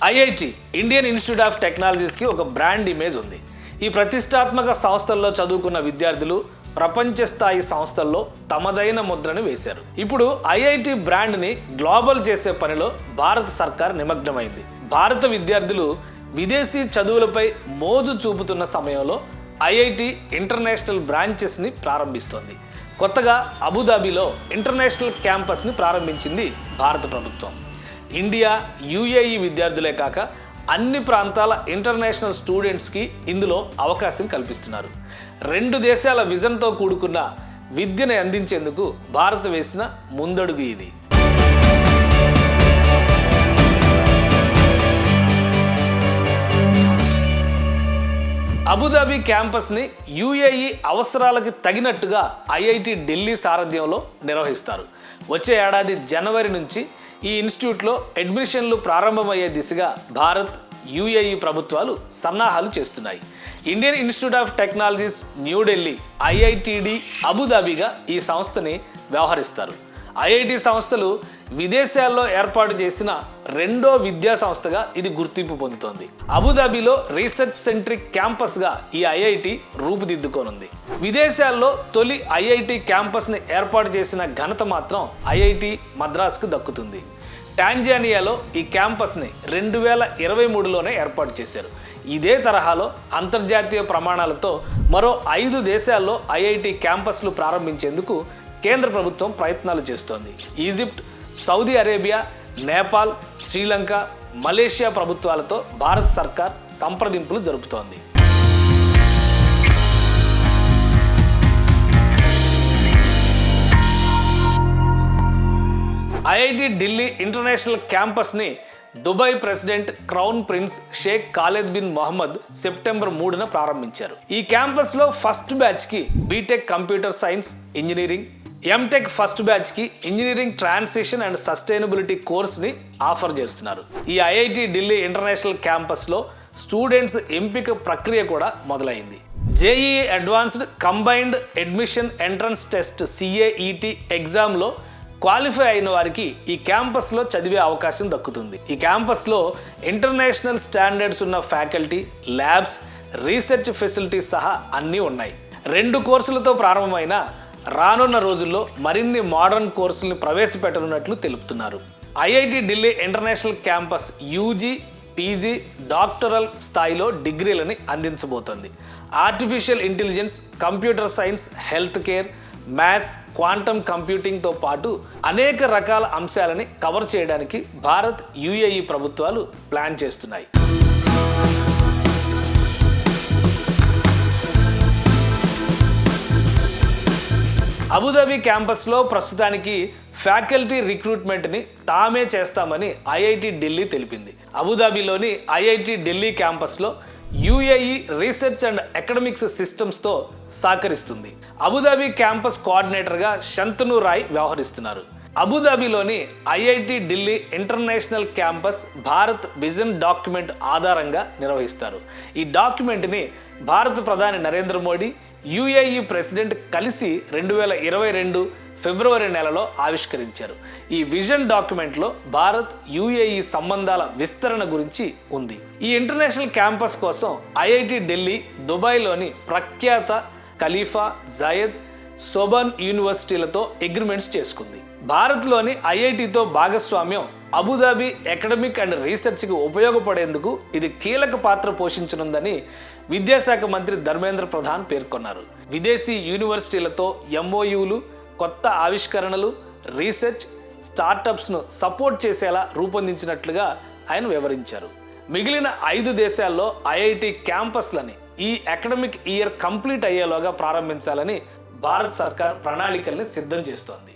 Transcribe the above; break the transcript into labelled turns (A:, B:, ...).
A: IIT Indian institute of టెక్నాలజీస్కి ఒక brand image ఉంది. ఈ ప్రతిష్టాత్మక సంస్థల్లో చదువుకున్న విద్యార్థులు ప్రపంచ స్థాయి సంస్థల్లో తమదైన ముద్రను వేశారు. ఇప్పుడు ఐఐటి బ్రాండ్ని గ్లోబల్ చేసే పనిలో భారత సర్కార్ నిమగ్నమైంది. భారత విద్యార్థులు విదేశీ చదువులపై మోజు చూపుతున్న సమయంలో ఐఐటి ఇంటర్నేషనల్ బ్రాంచెస్ని ప్రారంభిస్తోంది. కొత్తగా అబుదాబిలో ఇంటర్నేషనల్ క్యాంపస్ని ప్రారంభించింది భారత ప్రభుత్వం. ఇండియా, యుఏఈ విద్యార్థులే కాక అన్ని ప్రాంతాల ఇంటర్నేషనల్ స్టూడెంట్స్కి ఇందులో అవకాశం కల్పిస్తున్నారు. 2 దేశాల విజన్తో కూడుకున్న విద్యను అందించేందుకు భారత్ వేసిన ముందడుగు ఇది. అబుదాబి క్యాంపస్ని యుఏఈ అవసరాలకి తగినట్టుగా ఐఐటి ఢిల్లీ సారథ్యంలో నిర్వహిస్తారు. వచ్చే ఏడాది జనవరి నుంచి ఈ ఇన్స్టిట్యూట్లో అడ్మిషన్లు ప్రారంభమయ్యే దిశగా భారత్, యుఏఈ ప్రభుత్వాలు సన్నాహాలు చేస్తున్నాయి. Indian institute of technologies New Delhi IITD అబుదాబిగా ఈ సంస్థని వ్యవహరిస్తారు. ఐఐటి సంస్థలు విదేశాల్లో ఏర్పాటు చేసిన 2వ విద్యా సంస్థగా ఇది గుర్తింపు పొందుతోంది. అబుదాబిలో రీసెర్చ్ సెంట్రిక్ క్యాంపస్గా ఈ ఐఐటి రూపుదిద్దుకోనుంది. విదేశాల్లో తొలి ఐఐటి క్యాంపస్ని ఏర్పాటు చేసిన ఘనత మాత్రం ఐఐటి మద్రాస్కు దక్కుతుంది. టాంజానియాలో ఈ క్యాంపస్ని 2023లోనే ఏర్పాటు చేశారు. ఇదే తరహాలో అంతర్జాతీయ ప్రమాణాలతో మరో 5 దేశాల్లో ఐఐటి క్యాంపస్లు ప్రారంభించేందుకు కేంద్ర ప్రభుత్వం ప్రయత్నాలు చేస్తోంది. Egypt, Saudi Arabia, Nepal, Sri Lanka, Malaysia ప్రభుత్వాలతో భారత సర్కార్ సంప్రదింపులు జరుపుతోంది. ఐఐటి ఢిల్లీ ఇంటర్నేషనల్ క్యాంపస్ని Dubai president crown prince Sheikh Khalid bin Mohammed September 3న ప్రారంభించారు. ఈ క్యాంపస్లో ఫస్ట్ బ్యాచ్కి BTech computer science engineering, MTech first బ్యాచ్కి ఇంజనీరింగ్ ట్రాన్సిషన్ అండ్ సస్టైనబిలిటీ కోర్స్ని ఆఫర్ చేస్తున్నారు. ఈ ఐఐటి ఢిల్లీ ఇంటర్నేషనల్ క్యాంపస్లో స్టూడెంట్స్ ఎంపిక ప్రక్రియ కూడా మొదలైంది. JEE advanced combined admission entrance test CAET ఎగ్జామ్లో క్వాలిఫై అయిన వారికి ఈ క్యాంపస్లో చదివే అవకాశం దక్కుతుంది. ఈ క్యాంపస్లో ఇంటర్నేషనల్ స్టాండర్డ్స్ ఉన్న ఫ్యాకల్టీ, ల్యాబ్స్, రీసెర్చ్ ఫెసిలిటీస్ సహా అన్నీ ఉన్నాయి. 2 కోర్సులతో ప్రారంభమైన రానున్న రోజుల్లో మరిన్ని మోడర్న్ కోర్సులను ప్రవేశపెట్టనున్నట్లు తెలుపుతున్నారు. IIT Delhi international campus UG, PG, doctoral స్థాయిలో డిగ్రీలని అందించబోతోంది. Artificial intelligence, computer science, health care, maths, quantum కంప్యూటింగ్తో పాటు అనేక రకాల అంశాలని కవర్ చేయడానికి భారత్, యుఏఈ ప్రభుత్వాలు ప్లాన్ చేస్తున్నాయి. అబుదాబి క్యాంపస్లో ప్రస్తుతానికి ఫ్యాకల్టీ రిక్రూట్మెంట్ని తామే చేస్తామని ఐఐటి ఢిల్లీ తెలిపింది. అబుదాబిలోని ఐఐటి ఢిల్లీ క్యాంపస్లో యుఏఈ రీసెర్చ్ అండ్ అకాడమిక్స్ సిస్టమ్స్తో సహకరిస్తుంది. అబుదాబి క్యాంపస్ కోఆర్డినేటర్గా శంతను రాయ్ వ్యవహరిస్తున్నారు. అబుదాబిలోని IIT Delhi international campus Bharat vision document ఆధారంగా నిర్వహిస్తారు. ఈ డాక్యుమెంట్ని భారత ప్రధాని నరేంద్ర మోడీ, యుఏఈ ప్రెసిడెంట్ కలిసి 2022 ఫిబ్రవరి నెలలో ఆవిష్కరించారు. ఈ విజన్ డాక్యుమెంట్లో భారత్, యుఏఈ సంబంధాల విస్తరణ గురించి ఉంది. ఈ ఇంటర్నేషనల్ క్యాంపస్ కోసం ఐఐటి ఢిల్లీ దుబాయ్లోని ప్రఖ్యాత ఖలీఫా, జయద్, సోబన్ యూనివర్సిటీలతో అగ్రిమెంట్స్ చేసుకుంది. భారత్లోని ఐఐటితో భాగస్వామ్యం అబుదాబి అకాడమిక్ అండ్ రీసెర్చ్కి ఉపయోగపడేందుకు ఇది కీలక పాత్ర పోషించనుందని విద్యాశాఖ మంత్రి ధర్మేంద్ర ప్రధాన్ పేర్కొన్నారు. విదేశీ యూనివర్సిటీలతో MOUలు, కొత్త ఆవిష్కరణలు, రీసెర్చ్, స్టార్టప్స్ను సపోర్ట్ చేసేలా రూపొందించినట్లుగా ఆయన వివరించారు. మిగిలిన 5 దేశాల్లో ఐఐటి క్యాంపస్లని ఈ అకాడమిక్ ఇయర్ కంప్లీట్ అయ్యేలోగా ప్రారంభించాలని భారత్ సర్కార్ ప్రణాళికల్ని సిద్ధం చేస్తోంది.